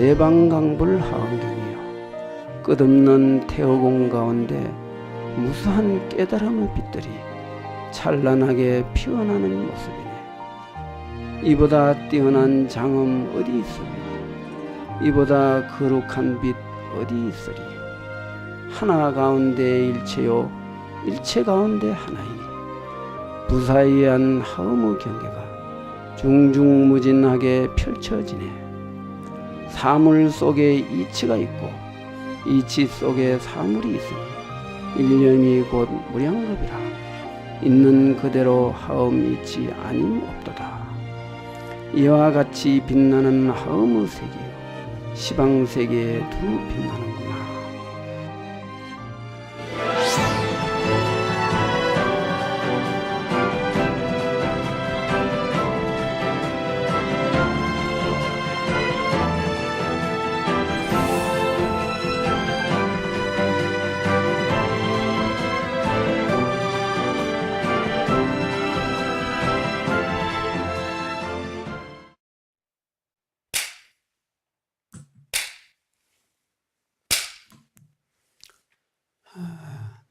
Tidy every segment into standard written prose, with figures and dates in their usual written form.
대방강불 하원경이여 끝없는 태허공 가운데 무수한 깨달음의 빛들이 찬란하게 피어나는 모습이네. 이보다 뛰어난 장엄 어디 있으며 이보다 거룩한 빛 어디 있으리. 하나 가운데 일체요 일체 가운데 하나이니 무사이한 하음의 경계가 중중무진하게 펼쳐지네. 사물 속에 이치가 있고 이치 속에 사물이 있으니 일념이 곧 무량겁이라. 있는 그대로 하음 이치 아님 없도다. 이와 같이 빛나는 하음의 세계요 시방세계에 두 빛나는구나.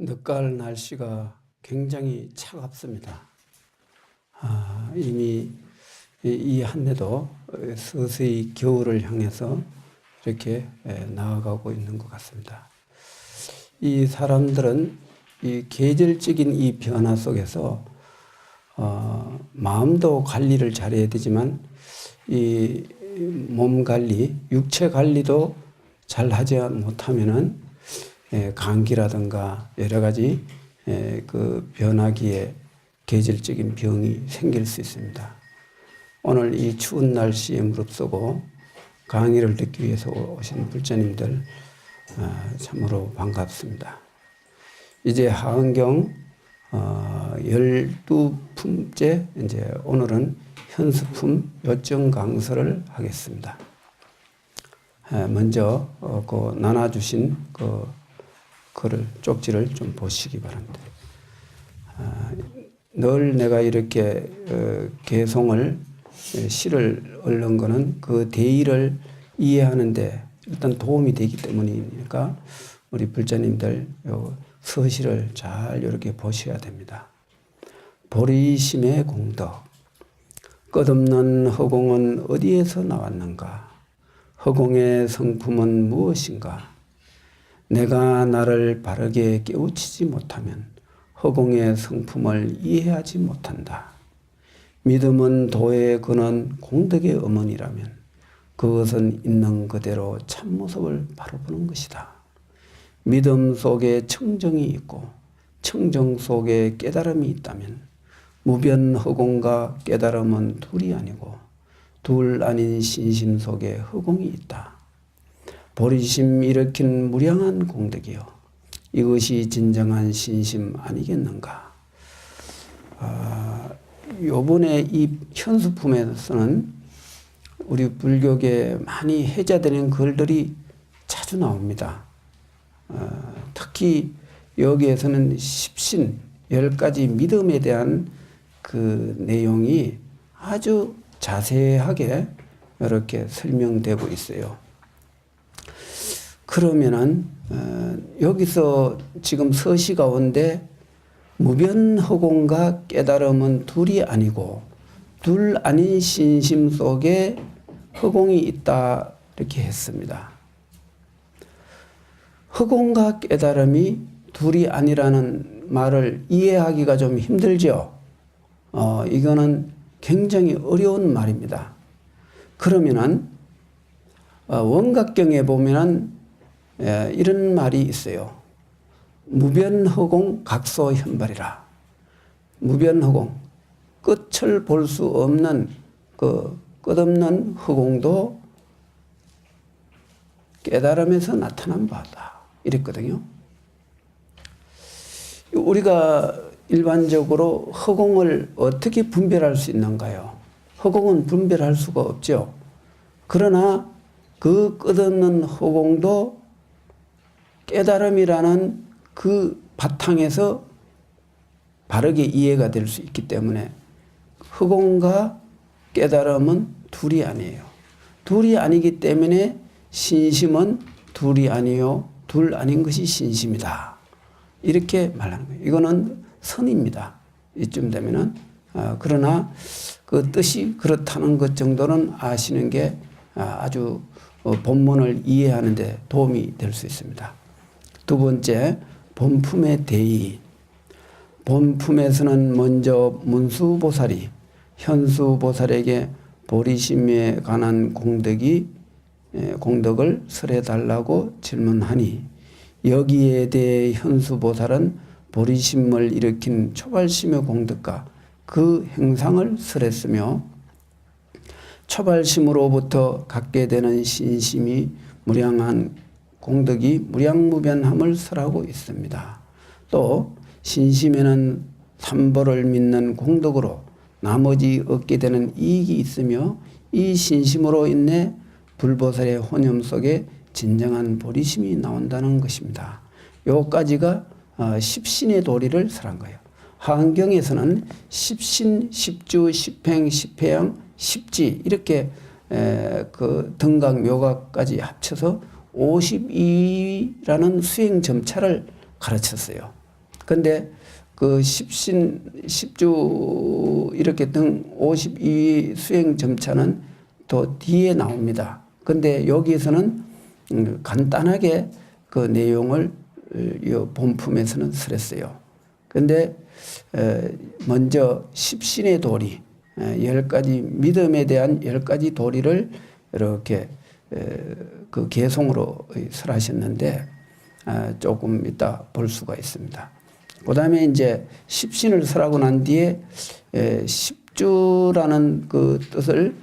늦가을 날씨가 굉장히 차갑습니다. 이미 이 한 해도 서서히 겨울을 향해서 이렇게 나아가고 있는 것 같습니다. 이 사람들은 이 계절적인 이 변화 속에서 마음도 관리를 잘해야 되지만 이 몸 관리, 육체 관리도 잘 하지 못하면은 감기라든가 여러 가지 그 변화기에 계절적인 병이 생길 수 있습니다. 오늘 이 추운 날씨에 무릅쓰고 강의를 듣기 위해서 오신 불자님들 참으로 반갑습니다. 이제 하은경 12품째 이제 오늘은 현수품 요점 강서를 하겠습니다. 먼저 그 나눠주신 그 글을 쪽지를 좀 보시기 바랍니다. 늘 내가 이렇게 개송을 시를 얻는 것은 그 대의를 이해하는데 일단 도움이 되기 때문이니까 우리 불자님들 요 서시를 잘 이렇게 보셔야 됩니다. 보리심의 공덕. 끝없는 허공은 어디에서 나왔는가? 허공의 성품은 무엇인가? 내가 나를 바르게 깨우치지 못하면 허공의 성품을 이해하지 못한다. 믿음은 도의 근원 공덕의 어머니라면 그것은 있는 그대로 참모습을 바라보는 것이다. 믿음 속에 청정이 있고 청정 속에 깨달음이 있다면 무변 허공과 깨달음은 둘이 아니고 둘 아닌 신심 속에 허공이 있다. 보리심 일으킨 무량한 공덕이요 이것이 진정한 신심 아니겠는가. 요번에 이 현수품에서는 우리 불교계 많이 해자되는 글들이 자주 나옵니다. 특히 여기에서는 십신 10가지 믿음에 대한 그 내용이 아주 자세하게 이렇게 설명되고 있어요. 그러면은 여기서 지금 서시 가운데 무변허공과 깨달음은 둘이 아니고 둘 아닌 신심 속에 허공이 있다 이렇게 했습니다. 허공과 깨달음이 둘이 아니라는 말을 이해하기가 좀 힘들죠. 이거는 굉장히 어려운 말입니다. 그러면은 원각경에 보면은 이런 말이 있어요. 무변허공 각소현발이라. 무변허공, 끝을 볼 수 없는 그 끝없는 허공도 깨달음에서 나타난 바다 이랬거든요. 우리가 일반적으로 허공을 어떻게 분별할 수 있는가요? 허공은 분별할 수가 없죠. 그러나 그 끝없는 허공도 깨달음이라는 그 바탕에서 바르게 이해가 될 수 있기 때문에 허공과 깨달음은 둘이 아니에요. 둘이 아니기 때문에 신심은 둘이 아니요 둘 아닌 것이 신심이다. 이렇게 말하는 거예요. 이거는 선입니다. 이쯤 되면은 그러나 그 뜻이 그렇다는 것 정도는 아시는 게 아주 본문을 이해하는 데 도움이 될 수 있습니다. 두 번째, 본품의 대의. 본품에서는 먼저 문수보살이 현수보살에게 보리심에 관한 공덕을 설해달라고 질문하니 여기에 대해 현수보살은 보리심을 일으킨 초발심의 공덕과 그 행상을 설했으며 초발심으로부터 갖게 되는 신심이 무량한 공덕이 무량무변함을 설하고 있습니다. 또 신심에는 삼보를 믿는 공덕으로 나머지 얻게 되는 이익이 있으며 이 신심으로 인해 불보살의 혼념 속에 진정한 보리심이 나온다는 것입니다. 요까지가 십신의 도리를 설한 거예요. 하안경에서는 십신, 십주, 십행, 십회양, 십지 이렇게 그 등각, 묘각까지 합쳐서 52라는 수행 점차를 가르쳤어요. 근데 그 십신, 십주 이렇게 등 52 수행 점차는 또 뒤에 나옵니다. 근데 여기에서는 간단하게 그 내용을 이 본품에서는 설했어요. 근데 먼저 십신의 도리, 10가지 믿음에 대한 10가지 도리를 이렇게 그 개송으로 설하셨는데 조금 이따 볼 수가 있습니다. 그 다음에 이제 십신을 설하고 난 뒤에 십주라는 그 뜻을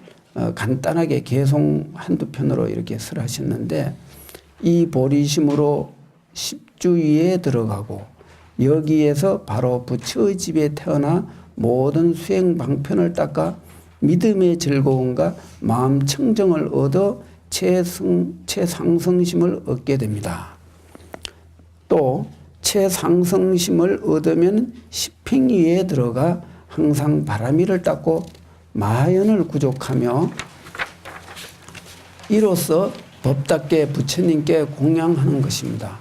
간단하게 개송 한두 편으로 이렇게 설하셨는데 이 보리심으로 십주위에 들어가고 여기에서 바로 부처의 집에 태어나 모든 수행 방편을 닦아 믿음의 즐거움과 마음 청정을 얻어 최상승심을 얻게 됩니다. 또 최상승심을 얻으면 십행위에 들어가 항상 바라미를 닦고 마연을 구족하며 이로써 법답게 부처님께 공양하는 것입니다.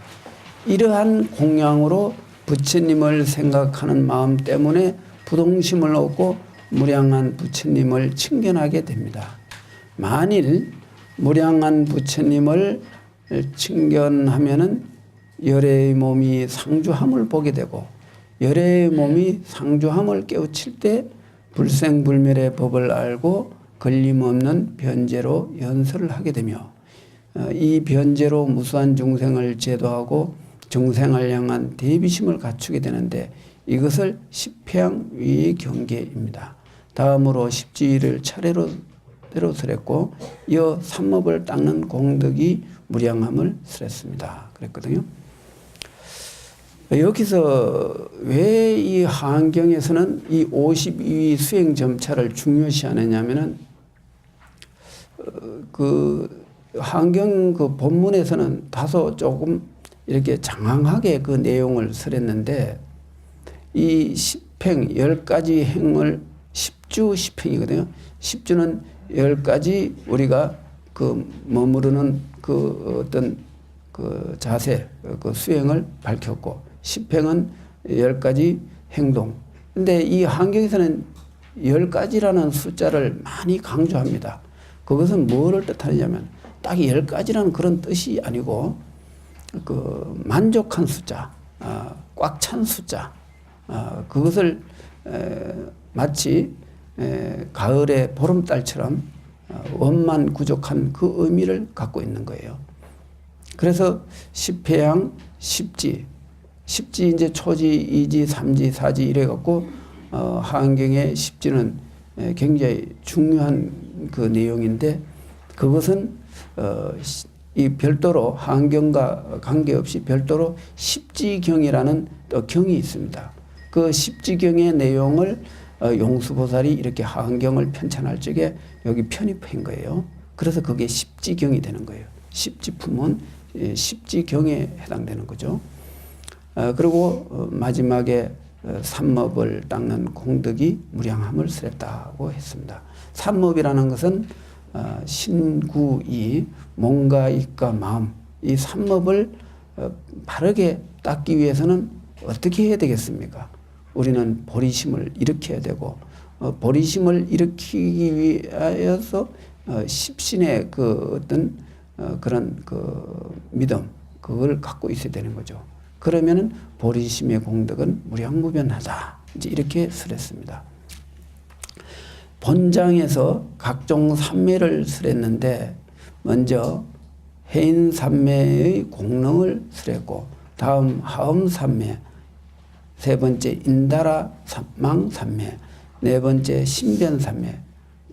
이러한 공양으로 부처님을 생각하는 마음 때문에 부동심을 얻고 무량한 부처님을 친견하게 됩니다. 만일 무량한 부처님을 친견하면은 열애의 몸이 상주함을 보게 되고 열애의 몸이 상주함을 깨우칠 때 불생불멸의 법을 알고 걸림없는 변제로 연설을 하게 되며 이 변제로 무수한 중생을 제도하고 중생을 향한 대비심을 갖추게 되는데 이것을 십회양위의 경계입니다. 다음으로 십지위를 차례로 설했고 이어 삼업을 닦는 공덕이 무량함을 설했습니다. 그랬거든요. 여기서 왜 이 하안경에서는 이 52위 수행 점차를 중요시하느냐면은 그 하안경 그 본문에서는 다소 조금 이렇게 장황하게 그 내용을 설했는데 이 십행 10가지 행을 십주 십행이거든요. 십주는 10가지 우리가 그 머무르는 그 어떤 그 자세 그 수행을 밝혔고 십행은 10가지 행동. 근데 이 하안경에서는 10가지라는 숫자를 많이 강조합니다. 그것은 뭐를 뜻하느냐면 딱 10가지라는 그런 뜻이 아니고 그 만족한 숫자, 꽉 찬 숫자, 그것을 마치 가을의 보름달처럼 원만 구족한 그 의미를 갖고 있는 거예요. 그래서 십회양, 십지 이제 초지, 이지, 삼지, 사지 이래 갖고 하안경의 십지는 굉장히 중요한 그 내용인데 그것은 이 별도로 하안경과 관계없이 별도로 십지경이라는 또 경이 있습니다. 그 십지경의 내용을 용수보살이 이렇게 하안경을 편찬할 적에 여기 편입한 거예요. 그래서 그게 십지경이 되는 거예요. 십지품은 십지경에 해당되는 거죠. 그리고 마지막에 삼업을 닦는 공덕이 무량함을 설했다고 했습니다. 삼업이라는 것은 신구이, 몸과 입과 마음, 이 삼업을 바르게 닦기 위해서는 어떻게 해야 되겠습니까? 우리는 보리심을 일으켜야 되고, 보리심을 일으키기 위하여서 십신의 그 어떤 그런 그 믿음, 그걸 갖고 있어야 되는 거죠. 그러면은 보리심의 공덕은 무량무변하다. 이제 이렇게 설했습니다. 본장에서 각종 삼매를 설했는데, 먼저 해인삼매의 공능을 설했고, 다음 하음삼매, 세 번째 인다라 망삼매, 네 번째 신변삼매,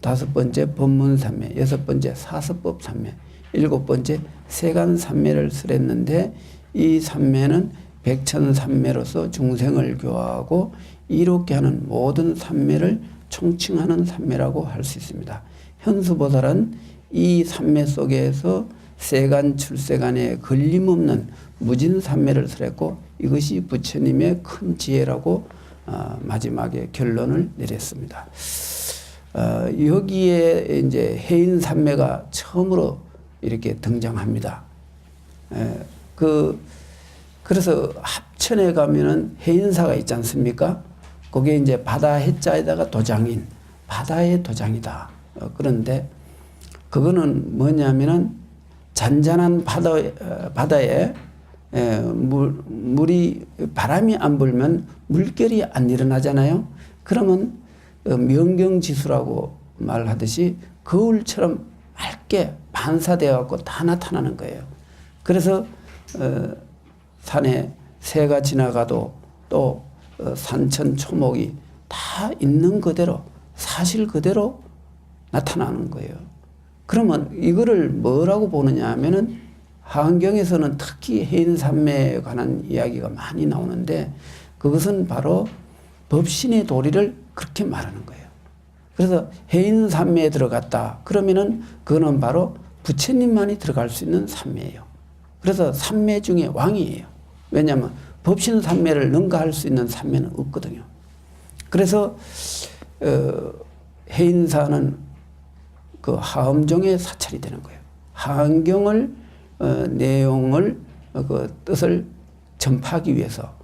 다섯 번째 법문삼매, 여섯 번째 사서법삼매, 일곱 번째 세간삼매를 설했는데, 이 삼매는 백천삼매로서 중생을 교화하고 이롭게 하는 모든 삼매를 총칭하는 삼매라고 할 수 있습니다. 현수보살은 이 삼매 속에서 세간 출세간에 걸림없는 무진삼매를 설했고, 이것이 부처님의 큰 지혜라고 마지막에 결론을 내렸습니다. 여기에 이제 해인삼매가 처음으로 이렇게 등장합니다. 그래서 합천에 가면은 해인사가 있지 않습니까? 그게 이제 바다 해자에다가 도장인 바다의 도장이다. 그런데 그거는 뭐냐면은 잔잔한 바다에 물이 바람이 안 불면 물결이 안 일어나잖아요. 그러면 명경지수라고 말하듯이 거울처럼 맑게 반사되어 갖고 다 나타나는 거예요. 그래서 산에 새가 지나가도 또 산천 초목이 다 있는 그대로 사실 그대로 나타나는 거예요. 그러면 이거를 뭐라고 보느냐 하면은 한경에서는 특히 해인삼매에 관한 이야기가 많이 나오는데, 그것은 바로 법신의 도리를 그렇게 말하는 거예요. 그래서 해인삼매에 들어갔다 그러면은 그거는 바로 부처님만이 들어갈 수 있는 삼매예요. 그래서 삼매 중에 왕이에요. 왜냐하면 법신 삼매를 능가할 수 있는 삼매는 없거든요. 그래서 해인사는 그 하엄종의 사찰이 되는 거예요. 한경을 내용을 그 뜻을 전파하기 위해서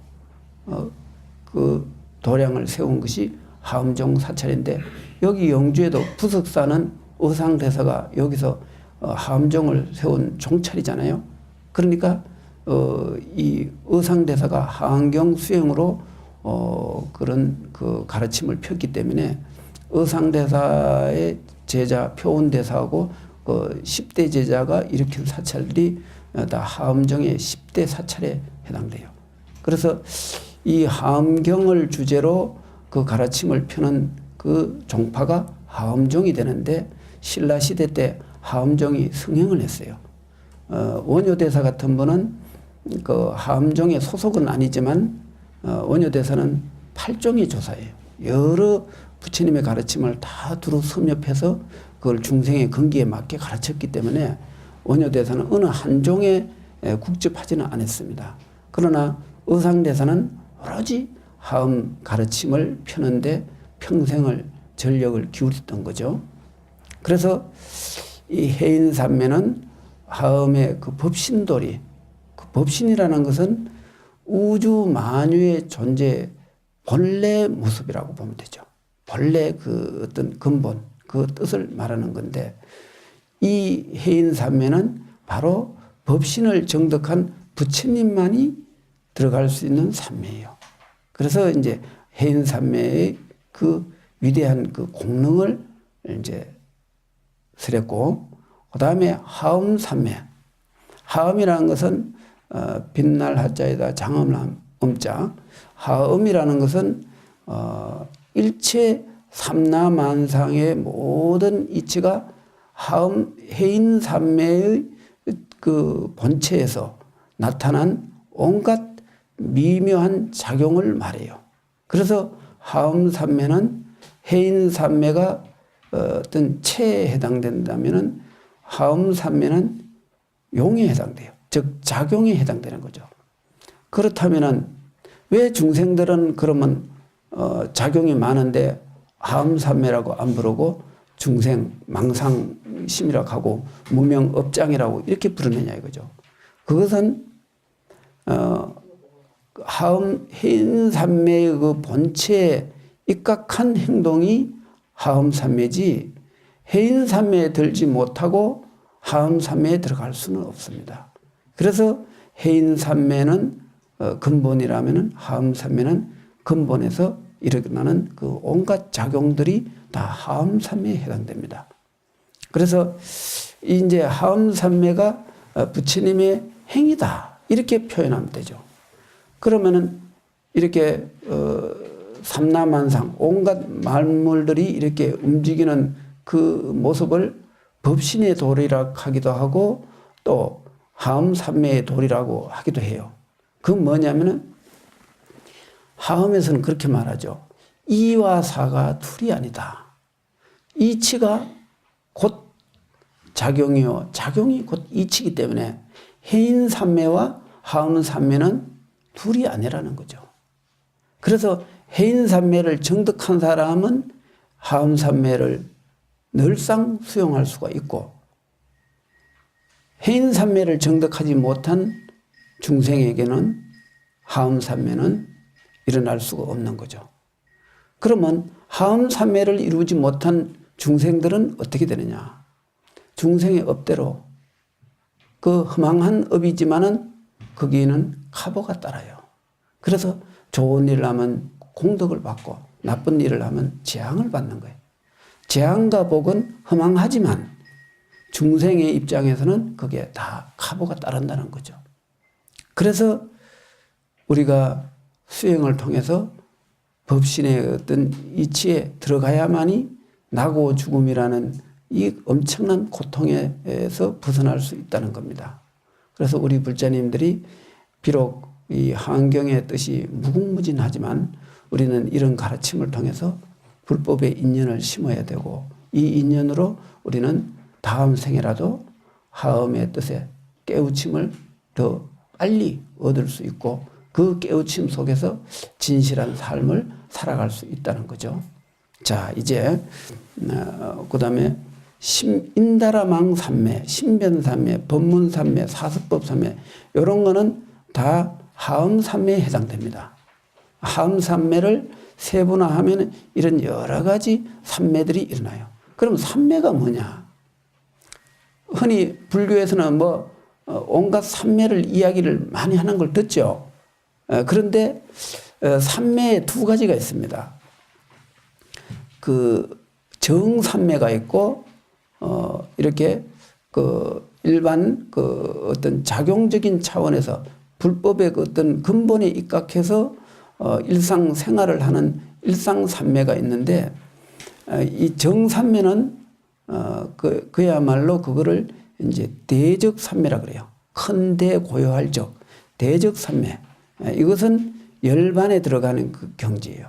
그 도량을 세운 것이 하엄종 사찰인데, 여기 영주에도 부석사는 의상대사가 여기서 하엄종을 세운 종찰이잖아요. 그러니까 이 의상대사가 한경 수행으로 그런 그 가르침을 폈기 때문에 의상대사의 제자 표온대사하고 그 10대 제자가 일으킨 사찰들이 다 하엄경의 10대 사찰에 해당돼요. 그래서 이 하엄경을 주제로 그 가르침을 펴는 그 종파가 하엄종이 되는데, 신라시대 때 하엄종이 승행을 했어요. 원효대사 같은 분은 그 하엄종의 소속은 아니지만 원효대사는 8종의 조사예요. 여러 부처님의 가르침을 다 두루 섭렵해서 그걸 중생의 근기에 맞게 가르쳤기 때문에 원효대사는 어느 한 종에 국집하지는 않았습니다. 그러나 의상대사는 오로지 하엄 가르침을 펴는데 평생을 전력을 기울였던 거죠. 그래서 이 해인삼매는 하엄의 그 법신도리, 그 법신이라는 것은 우주 만유의 존재 본래 모습이라고 보면 되죠. 본래 그 어떤 근본, 그 뜻을 말하는 건데, 이 해인삼매는 바로 법신을 정덕한 부처님만이 들어갈 수 있는 삼매예요. 그래서 이제 해인삼매의 그 위대한 그 공능을 이제 설했고, 그 다음에 하엄삼매. 하엄이라는 것은 빛날 하자에다 장엄 음자. 하엄이라는 것은 일체 삼라만상의 모든 이치가 하엄 해인삼매의 그 본체에서 나타난 온갖 미묘한 작용을 말해요. 그래서 하엄삼매는 해인삼매가 어떤 체에 해당된다면은 하엄삼매는 용에 해당돼요. 즉 작용에 해당되는 거죠. 그렇다면은 왜 중생들은 그러면 작용이 많은데 하엄삼매라고 안 부르고 중생, 망상심이라고 하고 무명업장이라고 이렇게 부르느냐 이거죠. 그것은 해인산매의 그 본체에 입각한 행동이 하음산매지 해인산매에 들지 못하고 하음산매에 들어갈 수는 없습니다. 그래서 해인산매는 근본이라면 하음산매는 근본에서 일어나는 그 온갖 작용들이 다 하음산매에 해당됩니다. 그래서 이제 하음산매가 부처님의 행위다 이렇게 표현하면 되죠. 그러면은 이렇게 삼라만상 온갖 만물들이 이렇게 움직이는 그 모습을 법신의 도리라고 하기도 하고 또 하음산매의 도리라고 하기도 해요. 그 뭐냐면은 하음에서는 그렇게 말하죠. 이와 사가 둘이 아니다. 이치가 곧 작용이요. 작용이 곧 이치이기 때문에 해인산매와 하음산매는 둘이 아니라는 거죠. 그래서 해인산매를 정득한 사람은 하음산매를 늘상 수용할 수가 있고 해인산매를 정득하지 못한 중생에게는 하음산매는 일어날 수가 없는 거죠. 그러면 하음산매를 이루지 못한 중생들은 어떻게 되느냐. 중생의 업대로 그 허망한 업이지만은 거기에는 카보가 따라요. 그래서 좋은 일을 하면 공덕을 받고 나쁜 일을 하면 재앙을 받는 거예요. 재앙과 복은 허망하지만 중생의 입장에서는 그게 다 카보가 따른다는 거죠. 그래서 우리가 수행을 통해서 법신의 어떤 이치에 들어가야만이 나고 죽음이라는 이 엄청난 고통에서 벗어날 수 있다는 겁니다. 그래서 우리 불자님들이 비록 이 환경의 뜻이 무궁무진하지만 우리는 이런 가르침을 통해서 불법의 인연을 심어야 되고 이 인연으로 우리는 다음 생에라도 하음의 뜻에 깨우침을 더 빨리 얻을 수 있고 그 깨우침 속에서 진실한 삶을 살아갈 수 있다는 거죠. 자, 이제 그 다음에 인다라망산매, 신변산매, 법문산매, 사습법산매 이런 거는 다 하음산매에 해당됩니다. 하음산매를 세분화하면 이런 여러 가지 산매들이 일어나요. 그럼 산매가 뭐냐? 흔히 불교에서는 온갖 산매를 이야기를 많이 하는 걸 듣죠. 그런데 산매에 두 가지가 있습니다. 그 정산매가 있고 이렇게 그 일반 그 어떤 작용적인 차원에서 불법의 그 어떤 근본에 입각해서 일상생활을 하는 일상산매가 있는데 이 정산매는 그야말로 그거를 이제 대적산매라 그래요. 큰 대 고요할 적 대적산매. 이것은 열반에 들어가는 그 경지예요.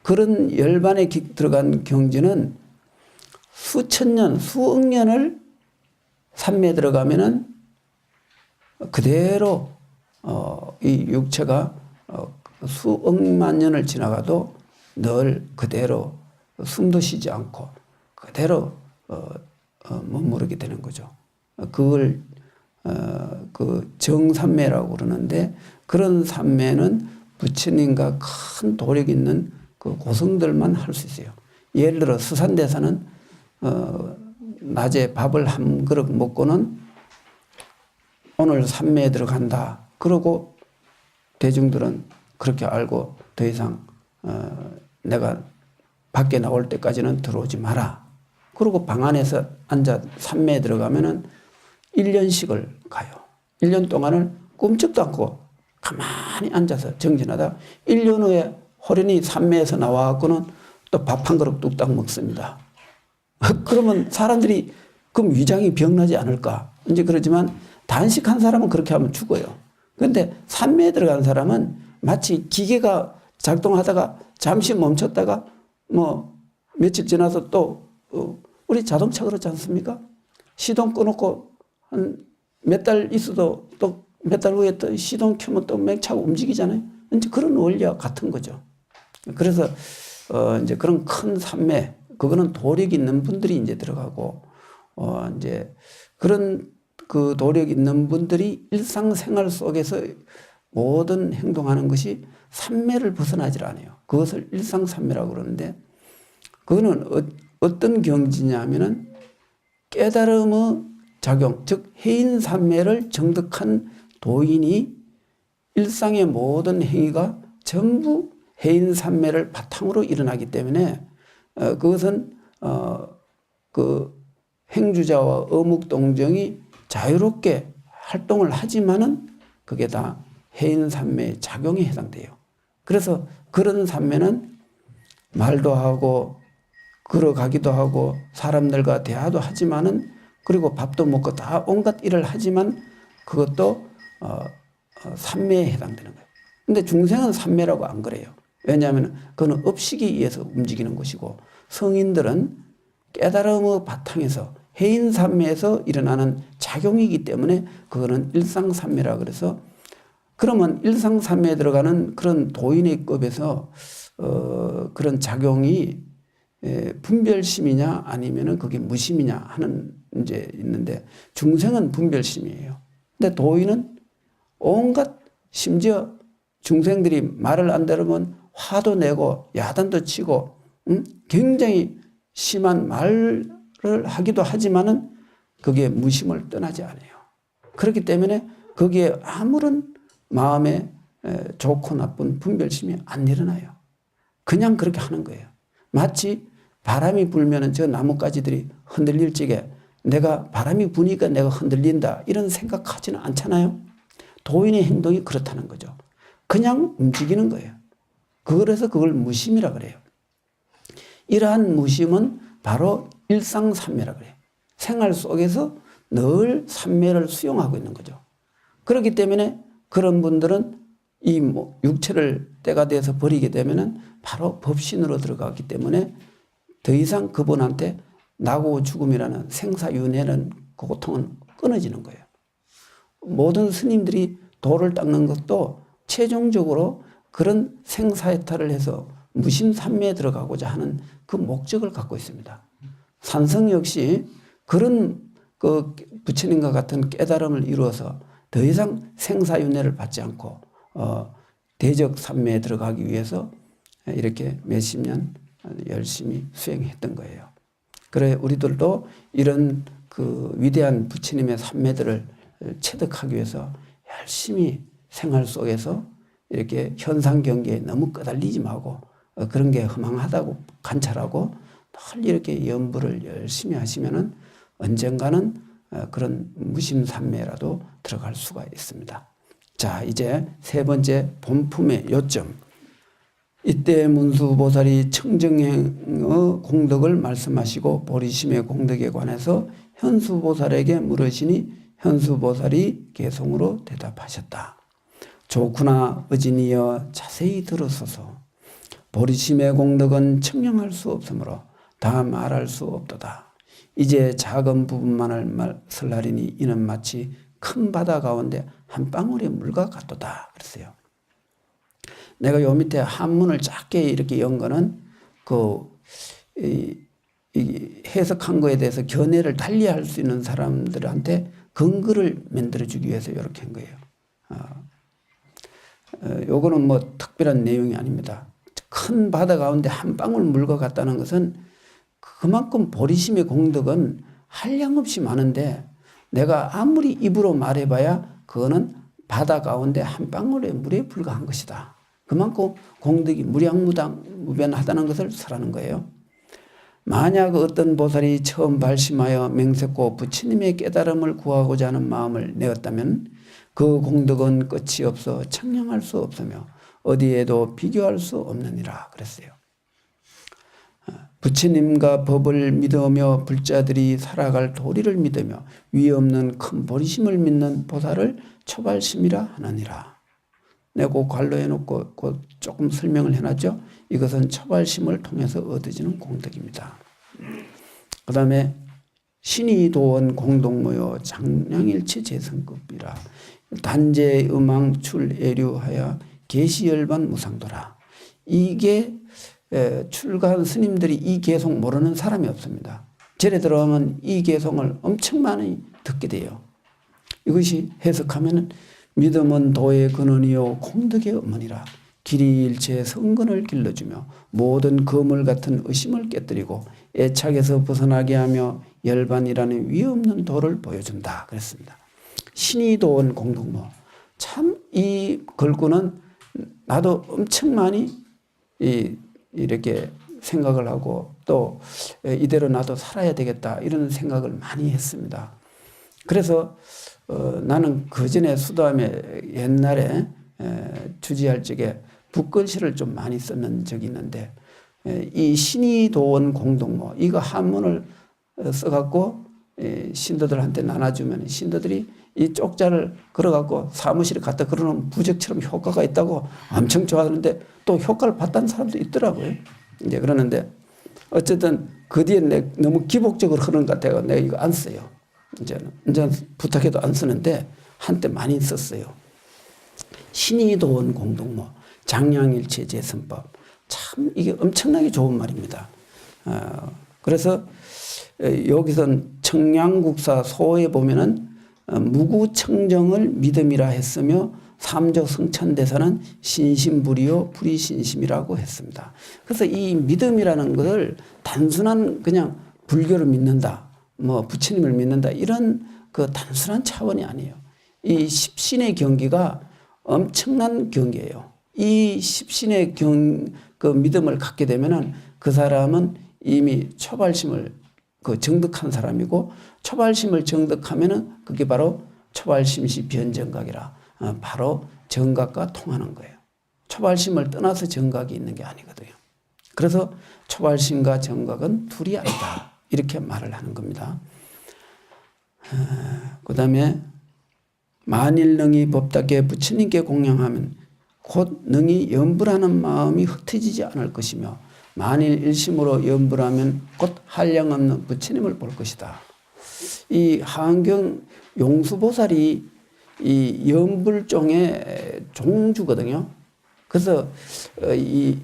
그런 열반에 들어간 경지는 수천 년, 수억 년을 산매에 들어가면은 그대로 이 육체가 수억만 년을 지나가도 늘 그대로 숨도 쉬지 않고 그대로 머무르게 되는 거죠. 그걸 그 정산매라고 그러는데 그런 산매는 부처님과 큰 도력 있는 그 고성들만 할 수 있어요. 예를 들어 수산대사는 낮에 밥을 한 그릇 먹고는 오늘 산매에 들어간다. 그러고 대중들은 그렇게 알고 더 이상 내가 밖에 나올 때까지는 들어오지 마라. 그리고 방 안에서 앉아 산매에 들어가면은 1년씩을 가요. 1년 동안을 꿈쩍도 않고 가만히 앉아서 정진하다 1년 후에 호련히 산매에서 나와갖고는 또 밥 한 그릇 뚝딱 먹습니다. 그러면 사람들이 그럼 위장이 병나지 않을까? 이제 그러지만 단식한 사람은 그렇게 하면 죽어요. 그런데 산매에 들어간 사람은 마치 기계가 작동하다가 잠시 멈췄다가 며칠 지나서 또 우리 자동차 그렇지 않습니까? 시동 꺼놓고 한 몇 달 있어도 또 몇 달 후에 또 시동 켜면 또 맥차가 움직이잖아요. 이제 그런 원리와 같은 거죠. 그래서 이제 그런 큰 산매 그거는 도력 있는 분들이 이제 들어가고, 이제 그런 그 도력 있는 분들이 일상생활 속에서 모든 행동하는 것이 삼매를 벗어나질 않아요. 그것을 일상삼매라고 그러는데, 그거는 어떤 경지냐 하면은 깨달음의 작용, 즉 해인삼매를 정득한 도인이 일상의 모든 행위가 전부 해인삼매를 바탕으로 일어나기 때문에 그것은 그 행주자와 어묵동정이 자유롭게 활동을 하지만은 그게 다 해인삼매의 작용에 해당돼요. 그래서 그런 삼매는 말도 하고 걸어가기도 하고 사람들과 대화도 하지만은, 그리고 밥도 먹고 다 온갖 일을 하지만 그것도 삼매에 해당되는 거예요. 근데 중생은 삼매라고 안 그래요. 왜냐하면 그건 업식에 의해서 움직이는 것이고, 성인들은 깨달음의 바탕에서 해인삼매에서 일어나는 작용이기 때문에 그거는 일상삼매라 그래서, 그러면 일상삼매에 들어가는 그런 도인의 급에서 그런 작용이 분별심이냐 아니면은 그게 무심이냐 하는 이제 있는데, 중생은 분별심이에요. 근데 도인은 온갖, 심지어 중생들이 말을 안 들으면 화도 내고 야단도 치고 굉장히 심한 말을 하기도 하지만은 그게 무심을 떠나지 않아요. 그렇기 때문에 거기에 아무런 마음에 좋고 나쁜 분별심이 안 일어나요. 그냥 그렇게 하는 거예요. 마치 바람이 불면은 저 나뭇가지들이 흔들릴 적에 내가 바람이 부니까 내가 흔들린다 이런 생각하지는 않잖아요. 도인의 행동이 그렇다는 거죠. 그냥 움직이는 거예요. 그래서 그걸 무심이라 그래요. 이러한 무심은 바로 일상삼매라 그래요. 생활 속에서 늘 삼매를 수용하고 있는 거죠. 그렇기 때문에 그런 분들은 이 육체를 때가 돼서 버리게 되면은 바로 법신으로 들어가기 때문에 더 이상 그분한테 나고 죽음이라는 생사윤회는 그 고통은 끊어지는 거예요. 모든 스님들이 도를 닦는 것도 최종적으로 그런 생사해탈을 해서 무심삼매에 들어가고자 하는 그 목적을 갖고 있습니다. 산성 역시 그런 그 부처님과 같은 깨달음을 이루어서 더 이상 생사윤회를 받지 않고 대적삼매에 들어가기 위해서 이렇게 몇십 년 열심히 수행했던 거예요. 그래 우리들도 이런 그 위대한 부처님의 삼매들을 체득하기 위해서 열심히 생활 속에서 이렇게 현상 경계에 너무 끄달리지 말고 그런 게 허망하다고 관찰하고 늘 이렇게 연부를 열심히 하시면은 언젠가는 그런 무심삼매라도 들어갈 수가 있습니다. 자, 이제 세 번째 본품의 요점. 이때 문수보살이 청정행의 공덕을 말씀하시고 보리심의 공덕에 관해서 현수보살에게 물으시니 현수보살이 개송으로 대답하셨다. 좋구나 어진이여 자세히 들으소서. 보리심의 공덕은 청량할 수 없으므로 다 말할 수 없도다. 이제 작은 부분만을 설하리니 이는 마치 큰 바다 가운데 한 방울의 물과 같도다. 그랬어요. 내가 요 밑에 한문을 작게 이렇게 연 거는 해석한 거에 대해서 견해를 달리할 수 있는 사람들한테 근거를 만들어주기 위해서 이렇게 한 거예요. 요거는 뭐 특별한 내용이 아닙니다. 큰 바다 가운데 한 방울 물과 같다는 것은 그만큼 보리심의 공덕은 한량없이 많은데 내가 아무리 입으로 말해봐야 그거는 바다 가운데 한 방울의 물에 불과한 것이다. 그만큼 공덕이 무량무변하다는 것을 설하는 거예요. 만약 어떤 보살이 처음 발심하여 맹세코 부처님의 깨달음을 구하고자 하는 마음을 내었다면 그 공덕은 끝이 없어 청량할 수 없으며 어디에도 비교할 수 없느니라 그랬어요. 부처님과 법을 믿으며 불자들이 살아갈 도리를 믿으며 위 없는 큰 보리심을 믿는 보살을 초발심이라 하느니라. 내가 그 관로해 놓고 조금 설명을 해놨죠. 이것은 초발심을 통해서 얻어지는 공덕입니다. 그 다음에 신이 도원 공동모여 장량일체 재성급이라 단제 음왕 출애류하여 계시열반 무상도라. 이게 출가한 스님들이 이 개송 모르는 사람이 없습니다. 절에 들어가면 이 개송을 엄청 많이 듣게 돼요. 이것이 해석하면 믿음은 도의 근원이요 공덕의 어머니라. 길이 일체 성근을 길러주며 모든 거물 같은 의심을 깨뜨리고 애착에서 벗어나게 하며 열반이라는 위 없는 도를 보여준다 그랬습니다. 신이 도원 공덕모. 참 이 글구는 나도 엄청 많이 이렇게 생각을 하고 또 이대로 나도 살아야 되겠다 이런 생각을 많이 했습니다. 그래서 나는 그전에 수도함에 옛날에 주지할 적에 북글씨를 좀 많이 썼는 적이 있는데 이 신이 도원 공덕모 이거 한문을 써갖고 신도들한테 나눠주면 신도들이 이 쪽자를 걸어갖고 사무실에 갖다 걸어놓으면 부적처럼 효과가 있다고 엄청 좋아하는데 또 효과를 봤다는 사람도 있더라고요. 이제 그러는데 어쨌든 그 뒤에 너무 기복적으로 흐르는 것 같아요. 내가 이거 안 써요. 이제 부탁해도 안 쓰는데 한때 많이 썼어요. 신이 도원 공덕모 장량일체 제선법 참 이게 엄청나게 좋은 말입니다. 그래서 여기선 청량국사 소에 보면은 무구청정을 믿음이라 했으며 삼조 성찬대사는 신심불이요 불이신심이라고 했습니다. 그래서 이 믿음이라는 것을 단순한 그냥 불교를 믿는다, 뭐 부처님을 믿는다 이런 그 단순한 차원이 아니에요. 이 십신의 경기가 엄청난 경계예요. 이 십신의 그 믿음을 갖게 되면은 그 사람은 이미 초발심을 정득한 사람이고 초발심을 정득하면은 그게 바로 초발심시 변정각이라 바로 정각과 통하는 거예요. 초발심을 떠나서 정각이 있는 게 아니거든요. 그래서 초발심과 정각은 둘이 아니다 이렇게 말을 하는 겁니다. 그 다음에 만일 능히 법답게 부처님께 공양하면 곧 능히 염불하는 마음이 흩어지지 않을 것이며 만일 일심으로 염불하면 곧 한량없는 부처님을 볼 것이다. 이 하안경 용수보살이 이 염불종의 종주거든요. 그래서 이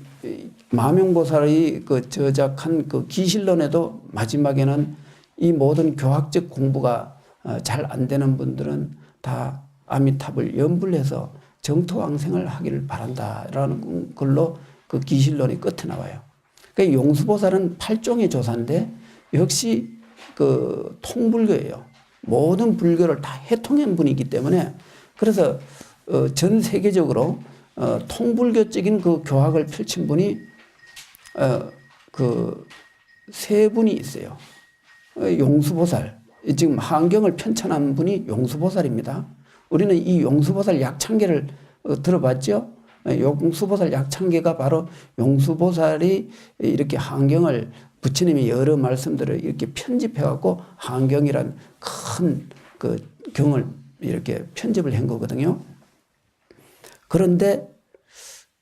마명보살이 그 저작한 그 기실론에도 마지막에는 이 모든 교학적 공부가 잘 안 되는 분들은 다 아미탑을 염불해서 정토왕생을 하기를 바란다라는 걸로 그 기실론이 끝에 나와요. 그러니까 용수보살은 8종의 조사인데 역시 그 통불교예요. 모든 불교를 다 해통한 분이기 때문에 그래서 전 세계적으로 통불교적인 그 교학을 펼친 분이 그 세 분이 있어요. 용수보살, 지금 하안경을 편찬한 분이 용수보살입니다. 우리는 이 용수보살 약창계를 들어봤죠? 용수보살 약창계가 바로 용수보살이 이렇게 하안경을 부처님이 여러 말씀들을 이렇게 편집해갖고 하안경이란 큰 그 경을 이렇게 편집을 한 거거든요. 그런데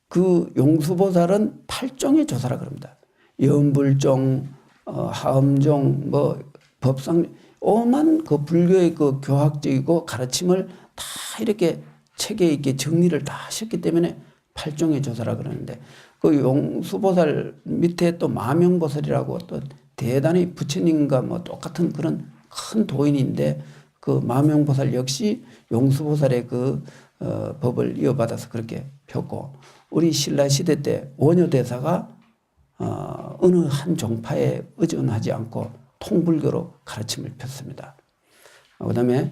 그 용수보살은 8종의 조사라 그럽니다. 염불종, 하엄종, 뭐 법상, 오만 그 불교의 그 교학적이고 가르침을 다 이렇게 책에 있게 정리를 다 하셨기 때문에 8종의 조사라 그러는데 그 용수보살 밑에 또 마명보살이라고 또 대단히 부처님과 뭐 똑같은 그런 큰 도인인데 그 마명보살 역시 용수보살의 그 법을 이어받아서 그렇게 폈고 우리 신라 시대 때 원효대사가 어느 한 종파에 의존하지 않고 통불교로 가르침을 폈습니다. 그다음에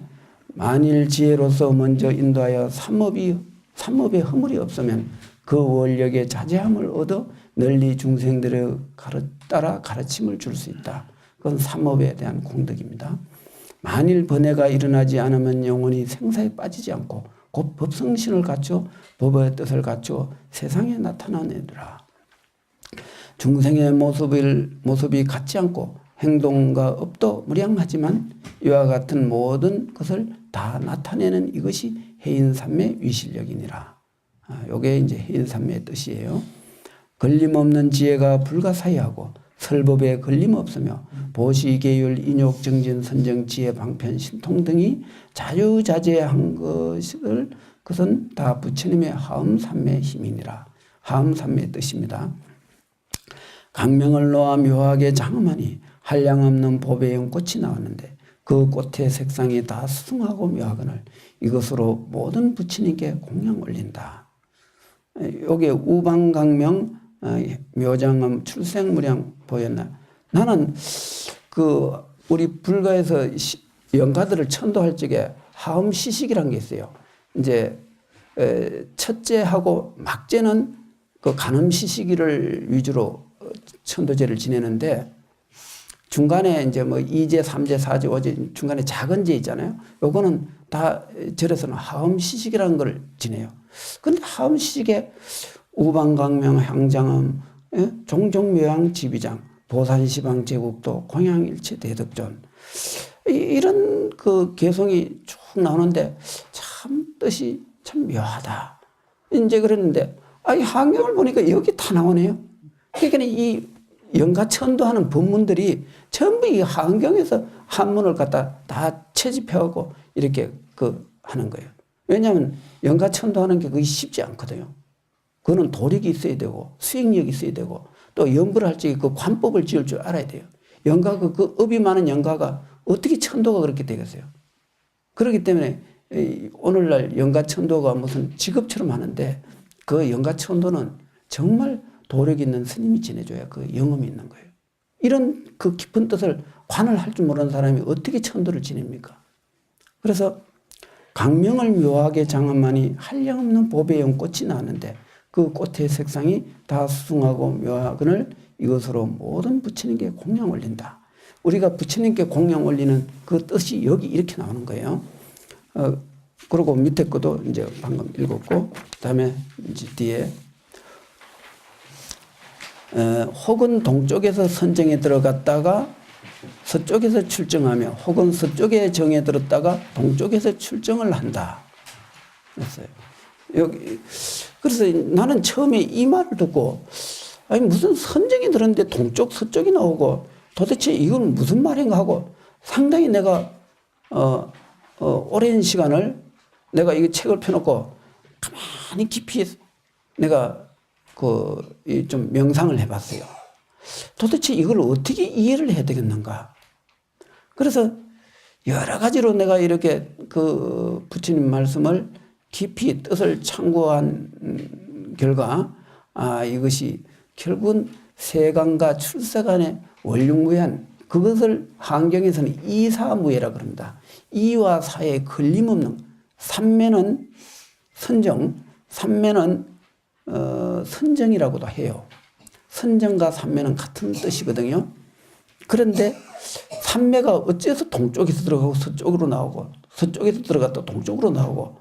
만일 지혜로서 먼저 인도하여 삼업의 허물이 없으면 그 원력의 자제함을 얻어 널리 중생들의 따라 가르침을 줄 수 있다. 그건 삼업에 대한 공덕입니다. 만일 번뇌가 일어나지 않으면 영원히 생사에 빠지지 않고 곧 법성신을 갖추어 법의 뜻을 갖추어 세상에 나타나느니라. 중생의 모습이 같지 않고 행동과 업도 무량하지만 이와 같은 모든 것을 다 나타내는 이것이 해인삼매 위실력이니라. 요게 이제 해인삼매의 뜻이에요. 걸림없는 지혜가 불가사의하고 설법에 걸림없으며 보시계율 인욕 정진 선정 지혜 방편 신통 등이 자유자재한 그것은 다 부처님의 하음삼매의 힘이니라. 하음삼매의 뜻입니다. 강명을 놓아 묘하게 장엄하니 한량없는 보배의 꽃이 나왔는데 그 꽃의 색상이 다 수승하고 묘하거늘 이것으로 모든 부처님께 공양 올린다. 여기에 우방강명 묘장엄 출생무량 보였나. 나는 그 우리 불가에서 영가들을 천도할 적에 하음시식이라는 게 있어요. 이제 첫째하고 막째는 그 간음시식이를 위주로 천도제를 지내는데 중간에 이제 뭐 2제, 3제, 4제, 5제 중간에 작은 제 있잖아요. 요거는 다 절에서는 하음시식이라는 걸 지내요. 근데 하음시식에 우방강명, 향장음, 종종묘양, 지비장, 보산시방, 제국도, 공양일체, 대덕존 이런 그 개성이 쭉 나오는데 참 뜻이 참 묘하다. 이제 그랬는데 이 한경을 보니까 여기 다 나오네요. 그러니까 이 영가천도하는 법문들이 전부 이 한경에서 한문을 갖다 다 채집해갖고 이렇게 하는 거예요. 왜냐하면 영가천도하는 게 그게 쉽지 않거든요. 그거는 도력이 있어야 되고 수행력이 있어야 되고 또 연구를 할 적에 그 관법을 지을 줄 알아야 돼요. 영가가 그 업이 많은 영가가 어떻게 천도가 그렇게 되겠어요. 그렇기 때문에 오늘날 영가천도가 무슨 직업처럼 하는데 그 영가천도는 정말 도력 있는 스님이 지내줘야 그 영험이 있는 거예요. 이런 그 깊은 뜻을 관을 할 줄 모르는 사람이 어떻게 천도를 지냅니까? 그래서 강명을 묘하게 장엄하니 한량없는 보배용 꽃이 나왔는데 그 꽃의 색상이 다 수승하고 묘하거늘 이것으로 모든 부처님께 공양 올린다. 우리가 부처님께 공양 올리는 그 뜻이 여기 이렇게 나오는 거예요. 그리고 밑에 것도 이제 방금 읽었고, 그 다음에 이제 뒤에 혹은 동쪽에서 선정에 들어갔다가 서쪽에서 출정하며 혹은 서쪽에 정에 들었다가 동쪽에서 출정을 한다. 그랬어요. 여기 그래서 나는 처음에 이 말을 듣고 아니 무슨 선정이 들었는데 동쪽 서쪽이 나오고 도대체 이건 무슨 말인가 하고 상당히 내가 오랜 시간을 내가 이 책을 펴놓고 가만히 깊이 내가 좀 명상을 해봤어요. 도대체 이걸 어떻게 이해를 해야 되겠는가. 그래서 여러 가지로 내가 이렇게 그 부처님 말씀을 깊이 뜻을 참고한 결과 이것이 결국은 세간과 출세간의 원륜무한 그것을 한경에서는 이사무예라 그럽니다. 이와 사에 걸림없는 삼매는 선정, 삼매는 선정이라고도 해요. 선정과 삼매는 같은 뜻이거든요. 그런데 삼매가 어째서 동쪽에서 들어가고 서쪽으로 나오고 서쪽에서 들어갔다 동쪽으로 나오고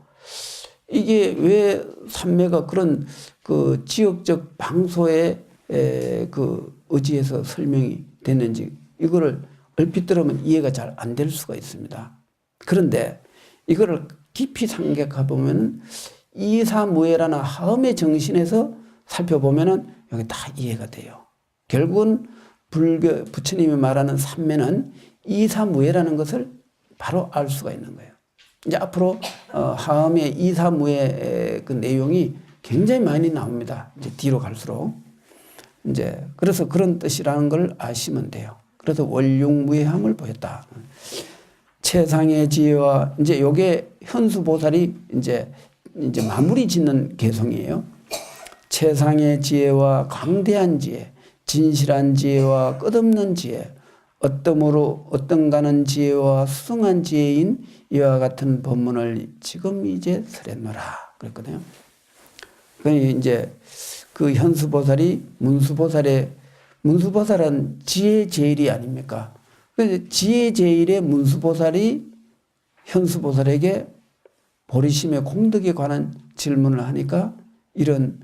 이게 왜 삼매가 그런 그 지역적 방소의 그 의지에서 설명이 됐는지 이거를 얼핏 들으면 이해가 잘 안 될 수가 있습니다. 그런데 이거를 깊이 생각해 보면 이사무예라는 하음의 정신에서 살펴보면은 여기 다 이해가 돼요. 결국은 부처님이 말하는 삼매는 이사무예라는 것을 바로 알 수가 있는 거예요. 이제 앞으로 하음의 이사무예 그 내용이 굉장히 많이 나옵니다. 이제 뒤로 갈수록 이제 그래서 그런 뜻이라는 걸 아시면 돼요. 그래서 원륜무예함을 보였다. 최상의 지혜와 이제 요게 현수보살이 이제 마무리 짓는 개성이에요. 최상의 지혜와 강대한 지혜, 진실한 지혜와 끝없는 지혜, 어떤가는 지혜와 수승한 지혜인 이와 같은 법문을 지금 이제 설했노라 그랬거든요. 그러니까 이제 그 현수보살이 문수보살은 지혜 제일이 아닙니까? 그래서 지혜 제일의 문수보살이 현수보살에게 보리심의 공덕에 관한 질문을 하니까 이런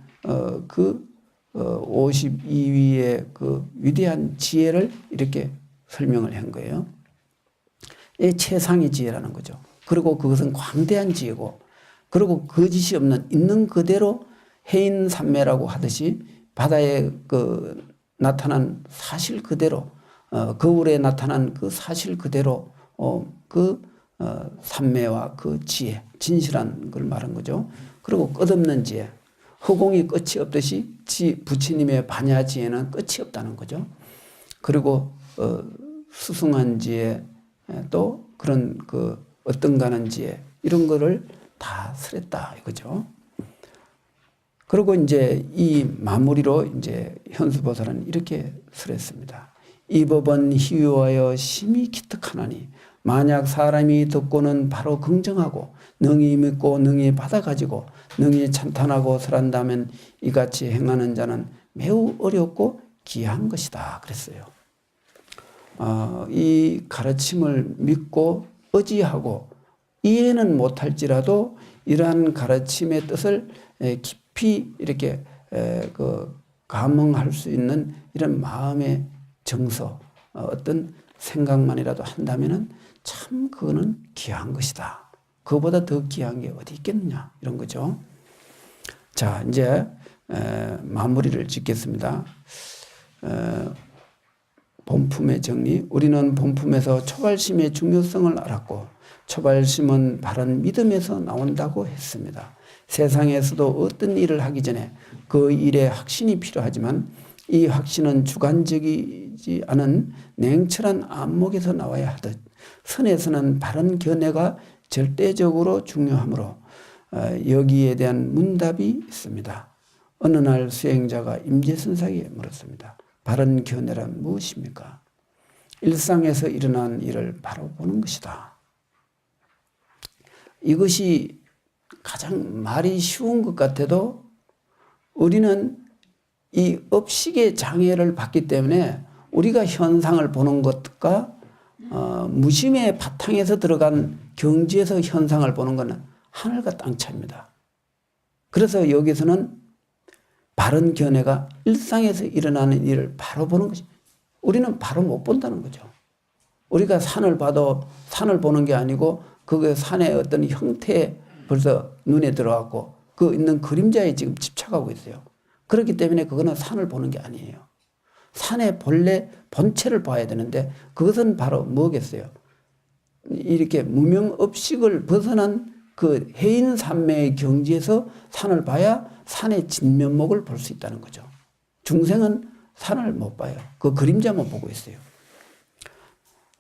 52위의 그 위대한 지혜를 이렇게 설명을 한 거예요. 이 최상의 지혜라는 거죠. 그리고 그것은 광대한 지혜고, 그리고 거짓이 없는 있는 그대로 해인산매라고 하듯이 바다에 나타난 사실 그대로, 거울에 나타난 그 사실 그대로 산매와 그 지혜, 진실한 걸 말한 거죠. 그리고 끝없는 지혜, 허공이 끝이 없듯이 부처님의 반야지에는 끝이 없다는 거죠. 그리고 수승한지에 또 그런 그 어떤가는지에 이런 거를 다 설했다 이거죠. 그리고 이제 이 마무리로 이제 현수보살은 이렇게 설했습니다. 이 법은 희유하여 심히 기특하나니 만약 사람이 듣고는 바로 긍정하고 능히 믿고 능히 받아가지고 능히 찬탄하고 설한다면 이같이 행하는 자는 매우 어렵고 귀한 것이다 그랬어요. 이 가르침을 믿고 의지하고 이해는 못할지라도 이러한 가르침의 뜻을 깊이 이렇게 감흥할 수 있는 이런 마음의 정서, 어떤 생각만이라도 한다면은 참 그거는 귀한 것이다. 그거보다 더 귀한 게 어디 있겠느냐 이런 거죠. 자, 이제 마무리를 짓겠습니다. 본품의 정리. 우리는 본품에서 초발심의 중요성을 알았고 초발심은 바른 믿음에서 나온다고 했습니다. 세상에서도 어떤 일을 하기 전에 그 일에 확신이 필요하지만 이 확신은 주관적이지 않은 냉철한 안목에서 나와야 하듯 선에서는 바른 견해가 절대적으로 중요하므로 여기에 대한 문답이 있습니다. 어느 날 수행자가 임재선사에게 물었습니다. 바른 견해란 무엇입니까? 일상에서 일어난 일을 바로 보는 것이다. 이것이 가장 말이 쉬운 것 같아도 우리는 이 업식의 장애를 받기 때문에 우리가 현상을 보는 것과 무심의 바탕에서 들어간 경지에서 현상을 보는 것은 하늘과 땅 차이입니다. 그래서 여기서는 바른 견해가 일상에서 일어나는 일을 바로 보는 것이 우리는 바로 못 본다는 거죠. 우리가 산을 봐도 산을 보는 게 아니고 그 산의 어떤 형태에 벌써 눈에 들어왔고 그 있는 그림자에 지금 집착하고 있어요. 그렇기 때문에 그거는 산을 보는 게 아니에요. 산의 본래 본체를 봐야 되는데 그것은 바로 뭐겠어요? 이렇게 무명업식을 벗어난 그 해인산매의 경지에서 산을 봐야 산의 진면목을 볼 수 있다는 거죠. 중생은 산을 못 봐요. 그 그림자만 보고 있어요.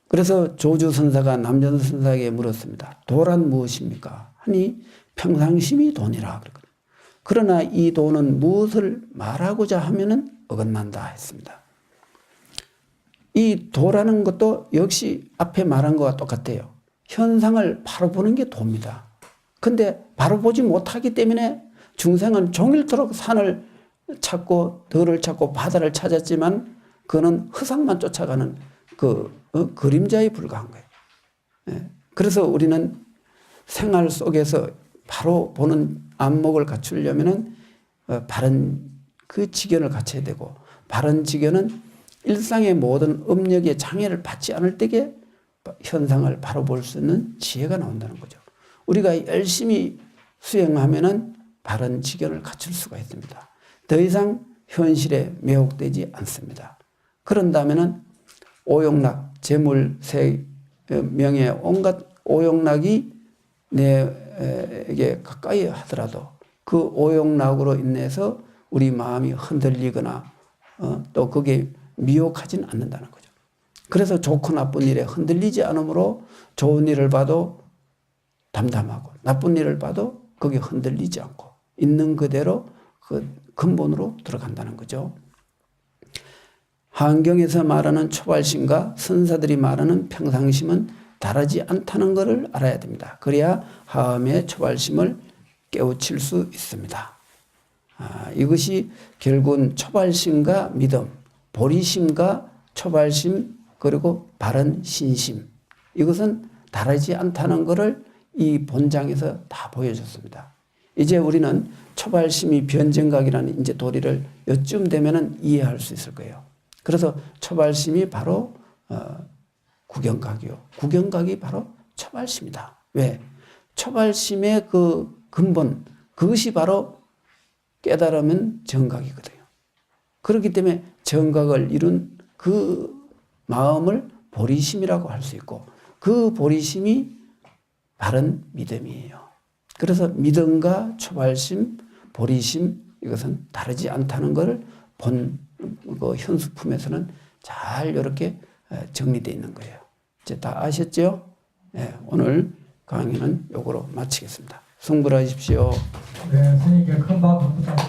그래서 조주선사가 남전선사에게 물었습니다. 도란 무엇입니까? 하니 평상심이 돈이라. 그러나 이 돈은 무엇을 말하고자 하면은 어긋난다 했습니다. 이 도라는 것도 역시 앞에 말한 것과 똑같아요. 현상을 바로 보는 게 도입니다. 근데 바로 보지 못하기 때문에 중생은 종일토록 산을 찾고 덜을 찾고 바다를 찾았지만 그는 허상만 쫓아가는 그림자에 불과한 거예요. 그래서 우리는 생활 속에서 바로 보는 안목을 갖추려면은 바른 그 지견을 갖춰야 되고 바른 지견은 일상의 모든 업력의 장애를 받지 않을 때에 현상을 바로 볼 수 있는 지혜가 나온다는 거죠. 우리가 열심히 수행하면은 바른 지견을 갖출 수가 있습니다. 더 이상 현실에 매혹되지 않습니다. 그런다면은 오용락, 재물, 세, 명예, 온갖 오용락이 내게 가까이 하더라도 그 오용락으로 인해서 우리 마음이 흔들리거나 또 그게 미혹하지는 않는다는 거죠. 그래서 좋고 나쁜 일에 흔들리지 않으므로 좋은 일을 봐도 담담하고 나쁜 일을 봐도 거기에 흔들리지 않고 있는 그대로 그 근본으로 들어간다는 거죠. 한경에서 말하는 초발심과 선사들이 말하는 평상심은 다르지 않다는 것을 알아야 됩니다. 그래야 하음의 초발심을 깨우칠 수 있습니다. 이것이 결국은 초발심과 믿음, 보리심과 초발심 그리고 바른 신심 이것은 다르지 않다는 것을 이 본장에서 다 보여줬습니다. 이제 우리는 초발심이 변정각이라는 이제 도리를 요쯤 되면은 이해할 수 있을 거예요. 그래서 초발심이 바로 구경각이요. 구경각이 바로 초발심이다. 왜? 초발심의 그 근본 그것이 바로 깨달으면 정각이거든요. 그렇기 때문에 정각을 이룬 그 마음을 보리심이라고 할 수 있고 그 보리심이 바른 믿음이에요. 그래서 믿음과 초발심, 보리심 이것은 다르지 않다는 것을 본 그 현수품에서는 잘 이렇게 정리되어 있는 거예요. 이제 다 아셨죠? 네, 오늘 강의는 요거로 마치겠습니다. 승부하십시오. 네, 선생님께 큰 박수 부탁드립니다.